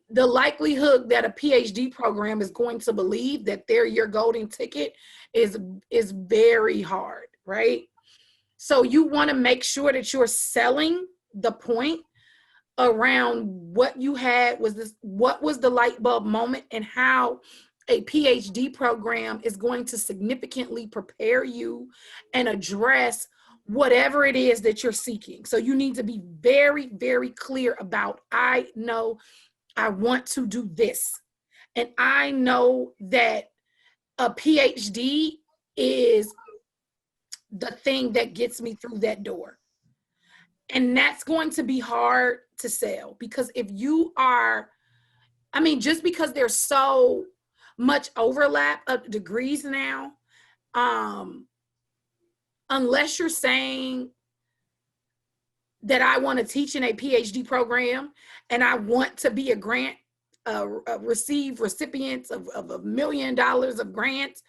The likelihood that a PhD program is going to believe that they're your golden ticket is very hard, right? So you want to make sure that you're selling the point around what you had what was the light bulb moment, and how a PhD program is going to significantly prepare you and address whatever it is that you're seeking. So you need to be very, very clear about, I know I want to do this, and I know that a PhD is the thing that gets me through that door. And that's going to be hard to sell, because if you are, just because there's so much overlap of degrees now, unless you're saying that I want to teach in a PhD program and I want to be a grant, receive recipients of $1 million of grants,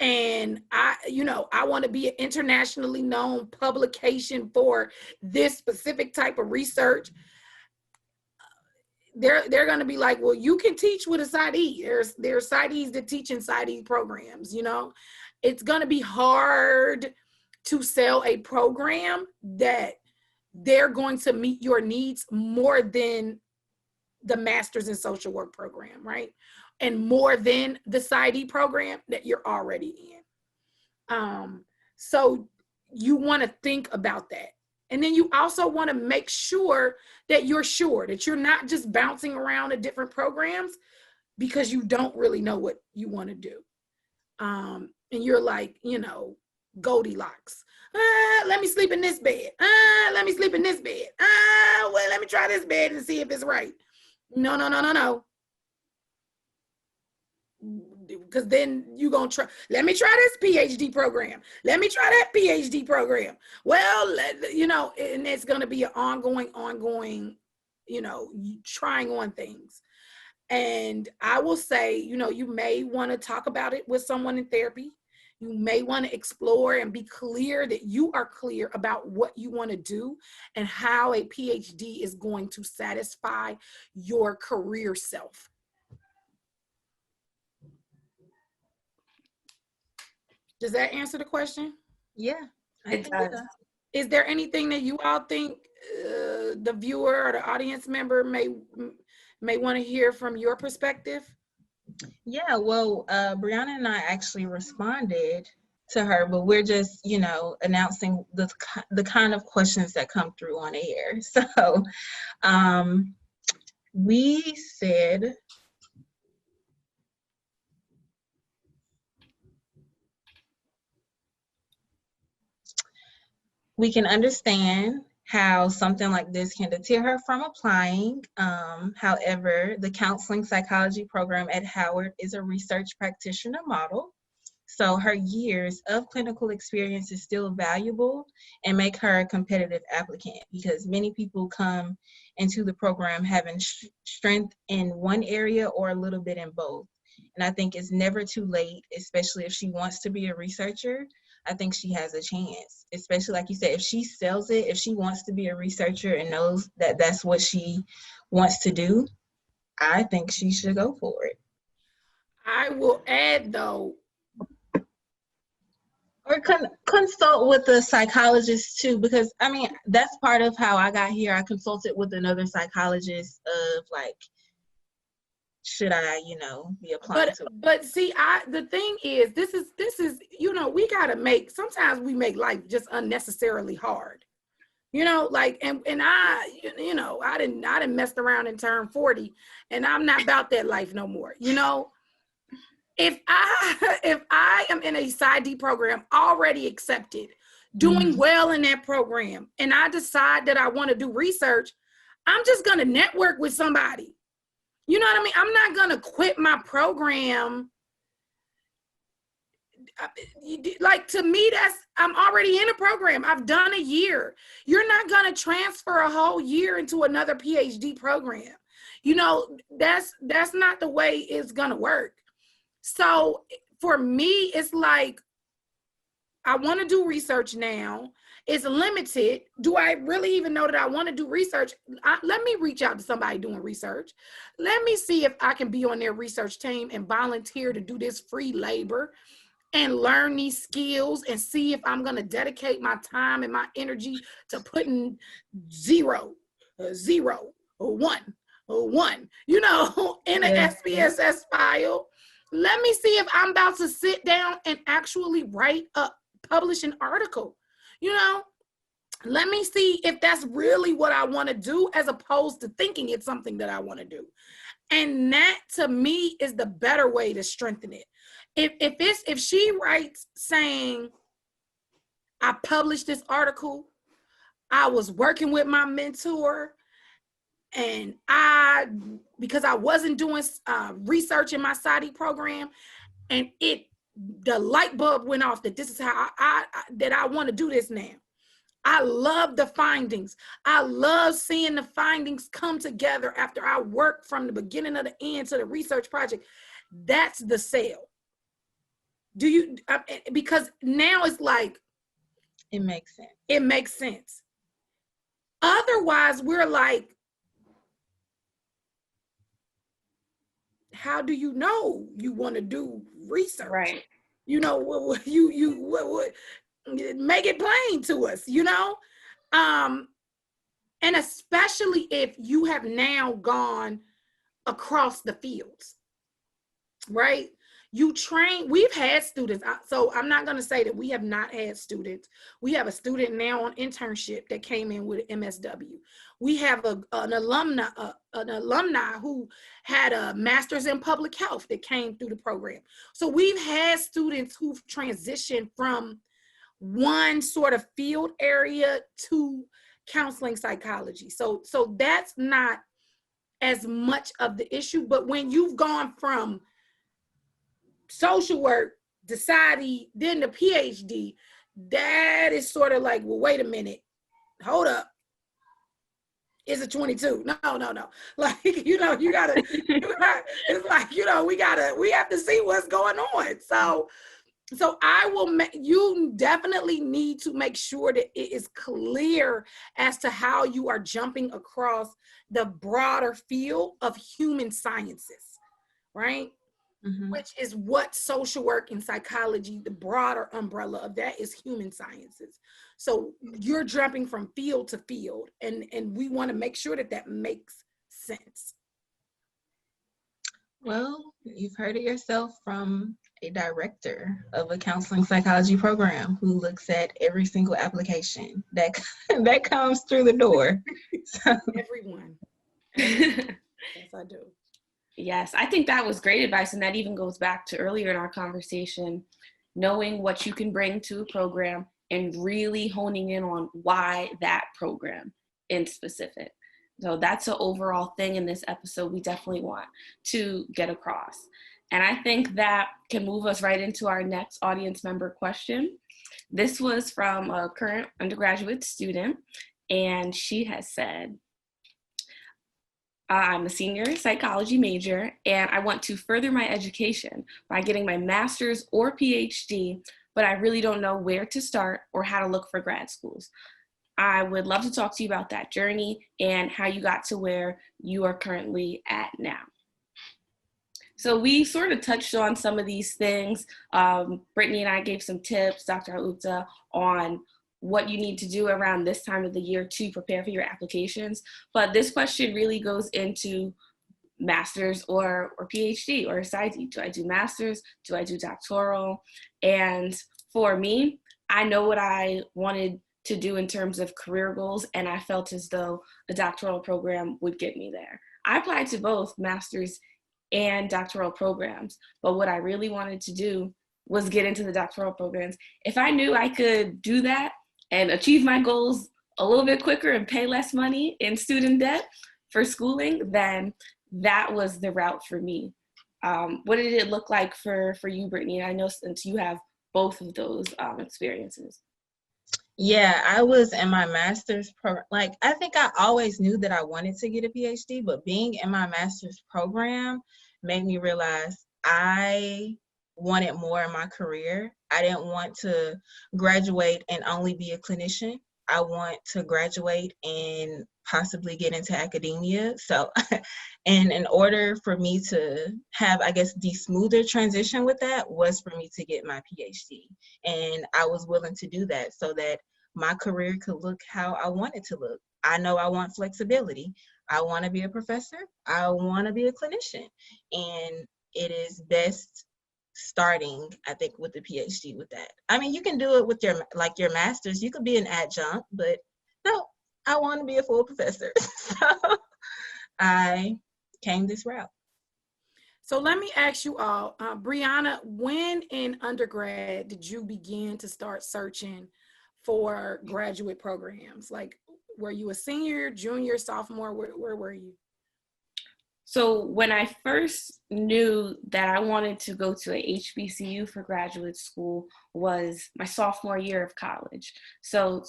and I want to be an internationally known publication for this specific type of research, they're going to be like, well, you can teach with a PsyD. There's PsyDs that teach in PsyD programs. It's going to be hard to sell a program that they're going to meet your needs more than the master's in social work program, right? And more than the PsyD program that you're already in. So you want to think about that. And then you also want to make sure that you're not just bouncing around to different programs because you don't really know what you want to do. And you're like, Goldilocks. Let me sleep in this bed. Let me sleep in this bed. Well, let me try this bed and see if it's right. No. Because then you're going to try, let me try this PhD program. Let me try that PhD program. Well, you know, and it's going to be an ongoing, you know, trying on things. And I will say, you know, you may want to talk about it with someone in therapy. You may want to explore and be clear that you are clear about what you want to do and how a PhD is going to satisfy your career self. Does that answer the question? Yeah, It does. Is there anything that you all think the viewer or the audience member may want to hear from your perspective? Yeah, well, Brianna and I actually responded to her, but we're just, you know, announcing the kind of questions that come through on air. So we said, we can understand how something like this can deter her from applying. However, the counseling psychology program at Howard is a research practitioner model. So her years of clinical experience is still valuable and make her a competitive applicant, because many people come into the program having strength in one area or a little bit in both. And I think it's never too late, especially if she wants to be a researcher. I think she has a chance, especially like you said, if she sells it, if she wants to be a researcher and knows that that's what she wants to do, I think she should go for it. I will add though, or consult with a psychologist too, because I mean, that's part of how I got here. I consulted with another psychologist of like, should I, you know, be applying to it? But see, the thing is, this is, you know, we gotta sometimes we make life just unnecessarily hard. You know, like, and I, you know, I didn't mess around and turn 40, and I'm not about that life no more. You know, if I am in a PsyD program already accepted, doing well in that program, and I decide that I want to do research, I'm just gonna network with somebody. You know what I mean? I'm not gonna quit my program. Like, to me, I'm already in a program. I've done a year. You're not gonna transfer a whole year into another PhD program. You know, that's not the way it's gonna work. So for me, it's like, I want to do research now. It's limited. Do I really even know that I want to do research? Let me reach out to somebody doing research. Let me see if I can be on their research team and volunteer to do this free labor and learn these skills and see if I'm going to dedicate my time and my energy to putting 0, 0, 1, 1, you know, in an SPSS file. Let me see if I'm about to sit down and actually publish an article. You know, let me see if that's really what I want to do, as opposed to thinking it's something that I want to do. And that, to me, is the better way to strengthen it. If she writes saying, I published this article, I was working with my mentor, and because I wasn't doing research in my PsyD program, and the light bulb went off that this is how I want to do this now. I love the findings. I love seeing the findings come together after I work from the beginning of the end to the research project. That's the sale. Because now it's like, it makes sense. It makes sense. Otherwise, we're like, how do you know you want to do research? Right. You know, what make it plain to us, you know? And especially if you have now gone across the fields, right? We've had students, so I'm not going to say that we have not had students. We have a student now on internship that came in with an MSW. We have an alumni who had a master's in public health that came through the program. So we've had students who've transitioned from one sort of field area to counseling psychology. So that's not as much of the issue. But when you've gone from social work, PsyD, then the PhD, that is sort of like, well, wait a minute, hold up. Is it 22? No. Like, you gotta, it's like, we have to see what's going on. So you definitely need to make sure that it is clear as to how you are jumping across the broader field of human sciences, right? Mm-hmm. Which is what social work and psychology, the broader umbrella of that is human sciences. So you're jumping from field to field, and we want to make sure that makes sense. Well, you've heard it yourself from a director of a counseling psychology program who looks at every single application that comes through the door. So. Everyone. Yes, I do. Yes, I think that was great advice. And that even goes back to earlier in our conversation, knowing what you can bring to a program and really honing in on why that program in specific. So that's an overall thing in this episode we definitely want to get across. And I think that can move us right into our next audience member question. This was from a current undergraduate student, and she has said, I'm a senior psychology major, and I want to further my education by getting my master's or PhD, but I really don't know where to start or how to look for grad schools. I would love to talk to you about that journey and how you got to where you are currently at now. So we sort of touched on some of these things. Brittany and I gave some tips, Dr. Al Uqdah, on what you need to do around this time of the year to prepare for your applications. But this question really goes into master's or PhD or PsyD. Do I do master's? Do I do doctoral? And for me, I know what I wanted to do in terms of career goals, and I felt as though a doctoral program would get me there. I applied to both master's and doctoral programs, but what I really wanted to do was get into the doctoral programs. If I knew I could do that and achieve my goals a little bit quicker and pay less money in student debt for schooling, then that was the route for me. What did it look like for you, Brittany? I know since you have both of those experiences. Yeah, I was in my master's program. Like, I think I always knew that I wanted to get a PhD, but being in my master's program made me realize I wanted more in my career. I didn't want to graduate and only be a clinician. I want to graduate and possibly get into academia. So, and in order for me to have, I guess, the smoother transition with that was for me to get my PhD. And I was willing to do that so that my career could look how I want it to look. I know I want flexibility. I want to be a professor. I want to be a clinician. And it is best starting, I think, with the PhD with that. I mean, you can do it with your master's. You could be an adjunct, but no, I want to be a full professor. So I came this route. So let me ask you all, Brianna, when in undergrad did you begin to start searching for graduate programs? Like, were you a senior, junior, sophomore? Where were you? So when I first knew that I wanted to go to a HBCU for graduate school was my sophomore year of college. So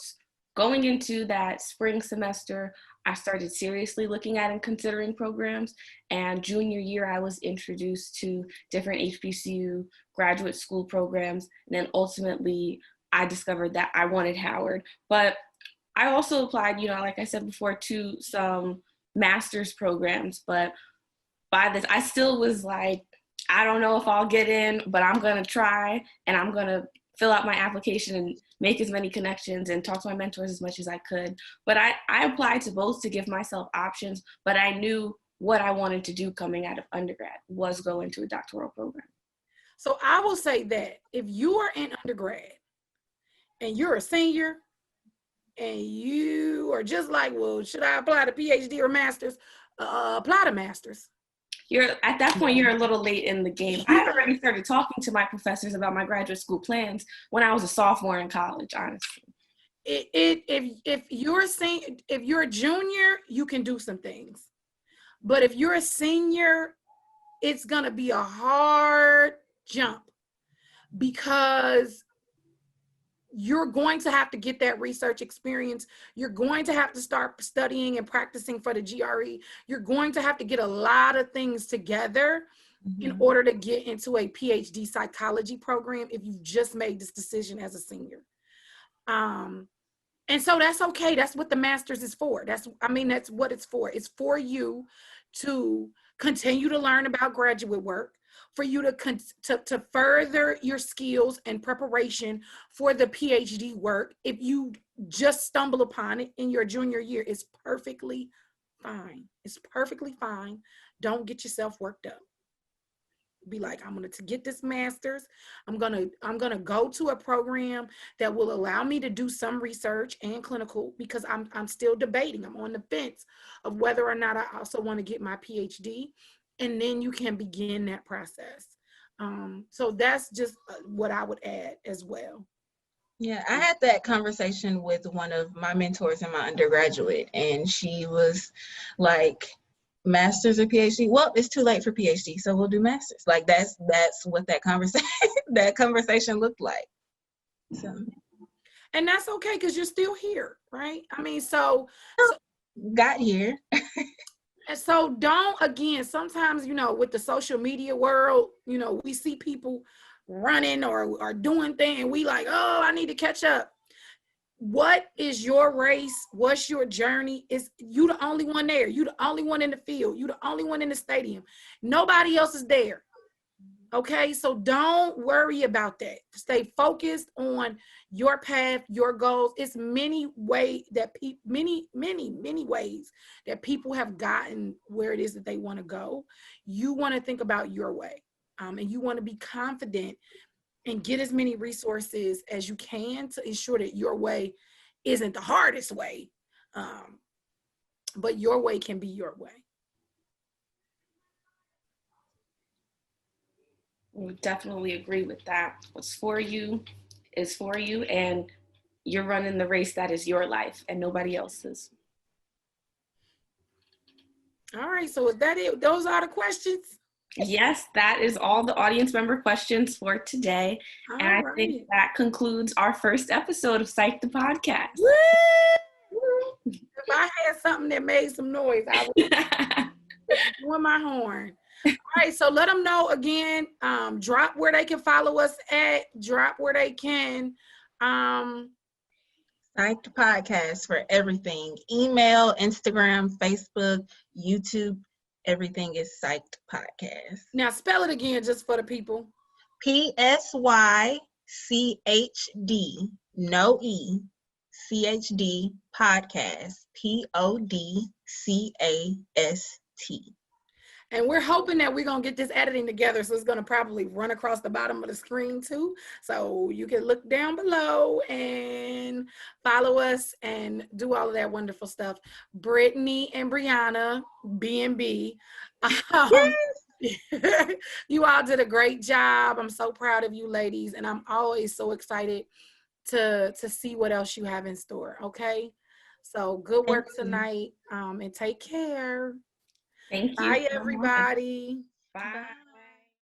going into that spring semester, I started seriously looking at and considering programs. And junior year, I was introduced to different HBCU graduate school programs. And then ultimately, I discovered that I wanted Howard. But I also applied, like I said before, to some master's programs. But by this, I still was like, I don't know if I'll get in, but I'm going to try, and I'm going to fill out my application and make as many connections and talk to my mentors as much as I could. But I applied to both to give myself options, but I knew what I wanted to do coming out of undergrad was go into a doctoral program. So I will say that if you are in undergrad and you're a senior and you are just like, well, should I apply to PhD or master's? Apply to master's. You're at that point, you're a little late in the game. I had already started talking to my professors about my graduate school plans when I was a sophomore in college, honestly. If you're a junior, you can do some things. But if you're a senior, it's gonna be a hard jump because you're going to have to get that research experience. You're going to have to start studying and practicing for the GRE. You're going to have to get a lot of things together in order to get into a PhD psychology program if you've just made this decision as a senior. And so that's okay. That's what the master's is for. That's what it's for. It's for you to continue to learn about graduate work, for you to further your skills and preparation for the PhD work. If you just stumble upon it in your junior year, it's perfectly fine. It's perfectly fine. Don't get yourself worked up. Be like, I'm going to get this master's. I'm going to go to a program that will allow me to do some research and clinical, because I'm still debating. I'm on the fence of whether or not I also want to get my PhD. And then you can begin that process. So that's just what I would add as well. Yeah, I had that conversation with one of my mentors in my undergraduate, and she was like, master's or PhD? Well, it's too late for PhD, so we'll do master's. Like that's what that conversation looked like. So, and that's okay, because you're still here, right? I mean, so got here. And so sometimes, with the social media world, we see people running or doing things, and we like, oh, I need to catch up. What is your race? What's your journey? Is you the only one there? You the only one in the field. You the only one in the stadium. Nobody else is there. Okay, so don't worry about that. Stay focused on your path, your goals. It's many ways that many ways that people have gotten where it is that they want to go. You want to think about your way, and you want to be confident and get as many resources as you can to ensure that your way isn't the hardest way, but your way can be your way. We definitely agree with that. What's for you is for you, and you're running the race that is your life and nobody else's. All right, so is that it? Those are the questions? Yes, that is all the audience member questions for today. And I think that concludes our first episode of Psych the Podcast. Woo! If I had something that made some noise, I would be doing my horn. All right, so let them know again, drop where they can follow us at, drop where they can. Psych the Podcast for everything. Email, Instagram, Facebook, YouTube, everything is Psyched Podcast. Now spell it again just for the people. PSYCHD, no E, CHD Podcast, PODCAST. And we're hoping that we're going to get this editing together, so it's going to probably run across the bottom of the screen too. So you can look down below and follow us and do all of that wonderful stuff. Brittany and Brianna, B&B. You all did a great job. I'm so proud of you ladies, and I'm always so excited to see what else you have in store. Okay, so good work tonight, and take care. Thank you. Bye everybody. Bye.